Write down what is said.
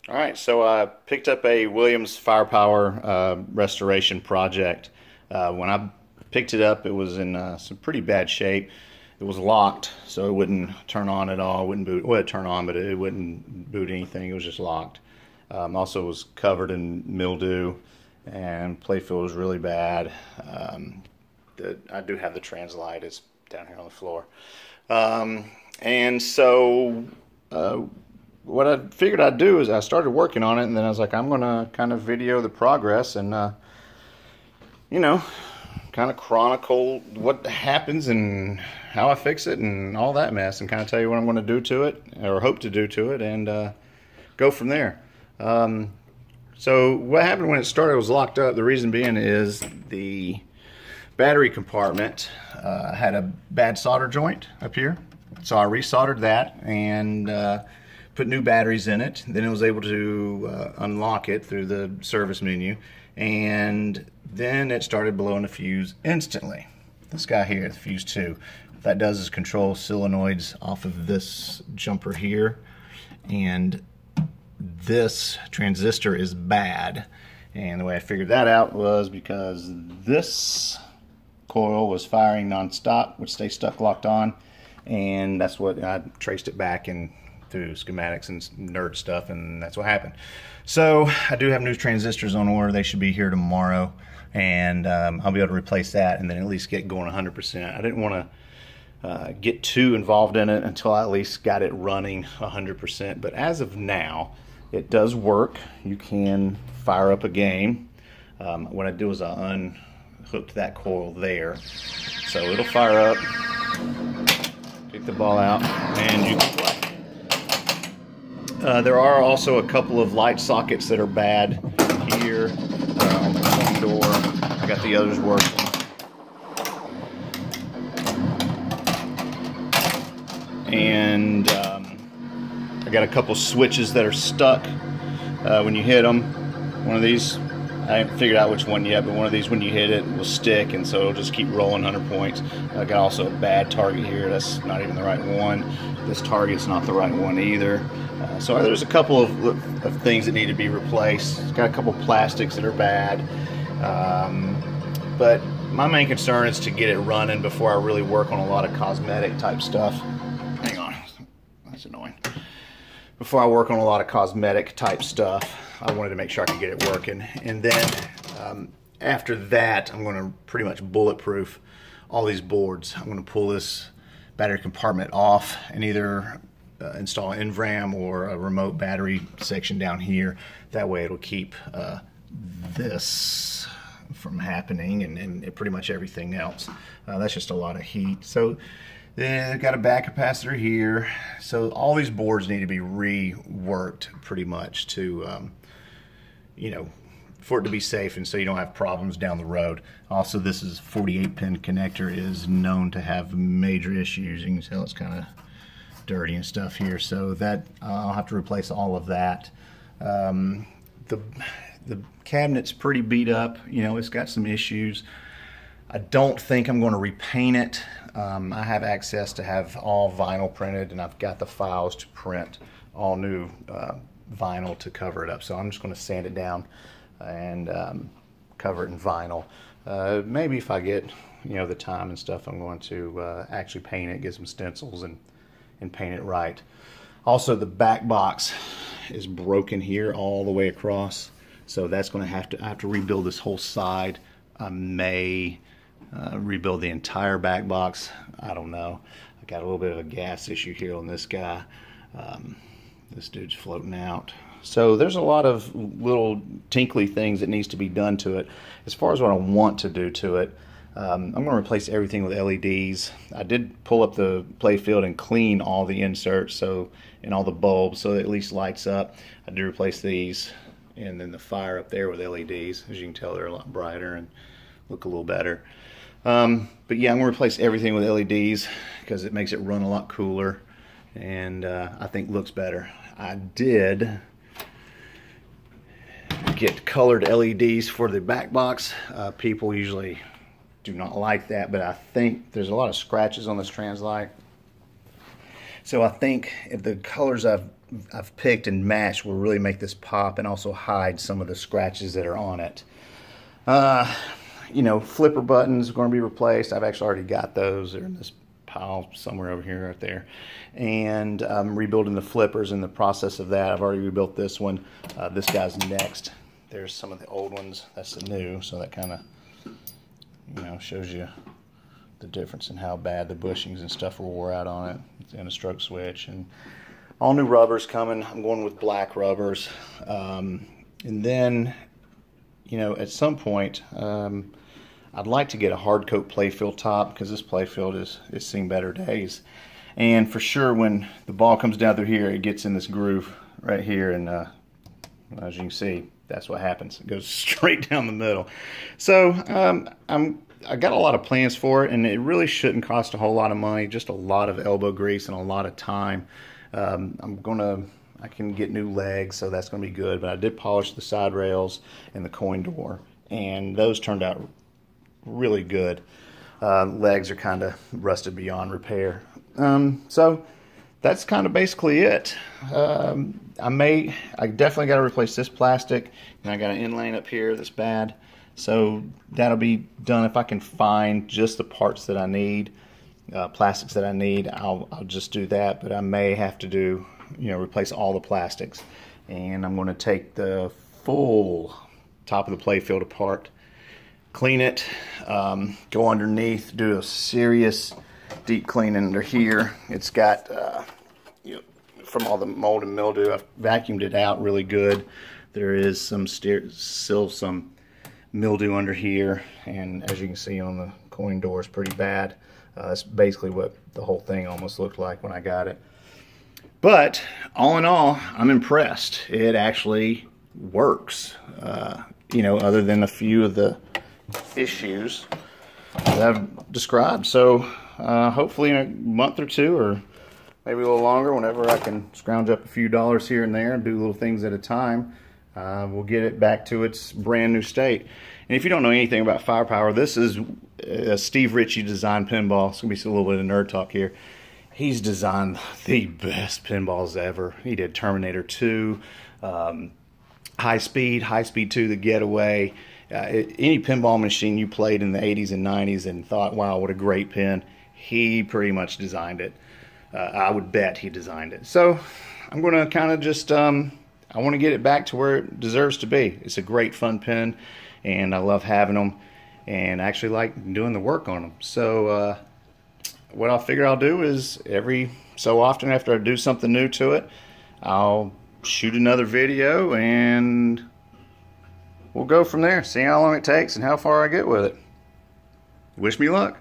All right, so I picked up a Williams Firepower restoration project. When I picked it up, it was in some pretty bad shape. It was locked, so it wouldn't turn on at all. It wouldn't boot. Well, it'd turn on, but it wouldn't boot anything. It was just locked. Also, it was covered in mildew, and playfield was really bad. I do have the translite. It's down here on the floor. And so what I figured I'd do is I started working on it, and then I was like, I'm going to kind of video the progress and, you know, kind of chronicle what happens and how I fix it and all that mess, and kind of tell you what I'm going to do to it, or hope to do to it, and go from there. So what happened when it started, it was locked up. The reason being is the battery compartment had a bad solder joint up here. So I resoldered that and put new batteries in it. Then I was able to unlock it through the service menu, and then it started blowing the fuse instantly. This guy here, the fuse 2, what that does is control solenoids off of this jumper here, and this transistor is bad. And the way I figured that out was because this coil was firing non-stop, which they stuck locked on, and that's what I traced it back and through schematics and nerd stuff, and that's what happened. So I do have new transistors on order. They should be here tomorrow, and I'll be able to replace that and then at least get going 100%. I didn't want to get too involved in it until I at least got it running 100%, but as of now it does work. You can fire up a game. What I do is I unhooked that coil there, so it'll fire up, take the ball out, and you can play. There are also a couple of light sockets that are bad here on the front door. I got the others working. And I got a couple switches that are stuck when you hit them. One of these, I haven't figured out which one yet, but one of these, when you hit it, will stick, and so it'll just keep rolling 100 points. I got also a bad target here. That's not even the right one. This target's not the right one either. So there's a couple of things that need to be replaced. It's got a couple plastics that are bad. But my main concern is to get it running before I really work on a lot of cosmetic type stuff. Hang on, that's annoying. Before I work on a lot of cosmetic type stuff, I wanted to make sure I could get it working. And then after that, I'm going to pretty much bulletproof all these boards. I'm going to pull this battery compartment off and either install an NVRAM or a remote battery section down here. That way it'll keep this from happening, and pretty much everything else. That's just a lot of heat. So then I've got a back capacitor here. So all these boards need to be reworked pretty much to, you know, for it to be safe, and so you don't have problems down the road. Also, this is 48-pin connector is known to have major issues. You can tell it's kind of dirty and stuff here, so that I'll have to replace all of that. The cabinet's pretty beat up. You know, it's got some issues. I don't think I'm going to repaint it. I have access to have all vinyl printed, and I've got the files to print all new vinyl to cover it up. So I'm just going to sand it down and cover it in vinyl. Maybe if I get, you know, the time and stuff, I'm going to actually paint it, get some stencils, and paint it right. Also, the back box is broken here all the way across, so that's going to I have to rebuild this whole side. I may rebuild the entire back box. I don't know. I got a little bit of a gas issue here on this guy. This dude's floating out. So there's a lot of little tinkly things that needs to be done to it. As far as what I want to do to it, I'm going to replace everything with LEDs. I did pull up the playfield and clean all the inserts and all the bulbs, so it at least lights up. I did replace these, and then the fire up there with LEDs. As you can tell, they're a lot brighter and look a little better. But yeah, I'm going to replace everything with LEDs because it makes it run a lot cooler, and I think looks better. I did get colored LEDs for the back box. People usually do not like that, but I think there's a lot of scratches on this translite. So I think if the colors I've I've picked and matched will really make this pop and also hide some of the scratches that are on it. You know, flipper buttons are going to be replaced. I've actually already got those. They're in this pile somewhere over here, right there. And I'm rebuilding the flippers in the process of that. I've already rebuilt this one. This guy's next. There's some of the old ones. That's the new, so that kind of, you know, shows you the difference in how bad the bushings and stuff were wore out on it. And a stroke switch and all new rubbers coming. I'm going with black rubbers. And then, you know, at some point, I'd like to get a hard coat playfield top because this playfield is seeing better days. And for sure, when the ball comes down through here, it gets in this groove right here, and as you can see, that's what happens. It goes straight down the middle. So I got a lot of plans for it, and it really shouldn't cost a whole lot of money, just a lot of elbow grease and a lot of time. I can get new legs, so that's going to be good. But I did polish the side rails and the coin door, and those turned out really good. Legs are kind of rusted beyond repair. So that's kind of basically it. I definitely got to replace this plastic, and I got an inlane up here that's bad. So that'll be done if I can find just the parts that I need, plastics that I need. I'll just do that. But I may have to do, you know, replace all the plastics, and I'm going to take the full top of the playfield apart, clean it, go underneath, do a serious deep clean under here. It's got, you know, from all the mold and mildew, I've vacuumed it out really good. There is still some mildew under here, and as you can see on the coin door, it's pretty bad. That's basically what the whole thing almost looked like when I got it. But all in all, I'm impressed. It actually works, you know, other than a few of the issues that I've described. So hopefully in a month or two, or maybe a little longer, whenever I can scrounge up a few dollars here and there and do little things at a time, we'll get it back to its brand new state. And if you don't know anything about Firepower, this is a Steve Ritchie designed pinball. It's going to be a little bit of nerd talk here. He's designed the best pinballs ever. He did Terminator 2, High Speed 2, The Getaway. Any pinball machine you played in the 80s and 90s and thought, wow, what a great pin, he pretty much designed it. I would bet he designed it. So I'm going to kind of just, I want to get it back to where it deserves to be. It's a great fun pin, and I love having them, and I actually like doing the work on them. So what I'll figure I'll do is every so often after I do something new to it, I'll shoot another video, and we'll go from there. See how long it takes and how far I get with it. Wish me luck.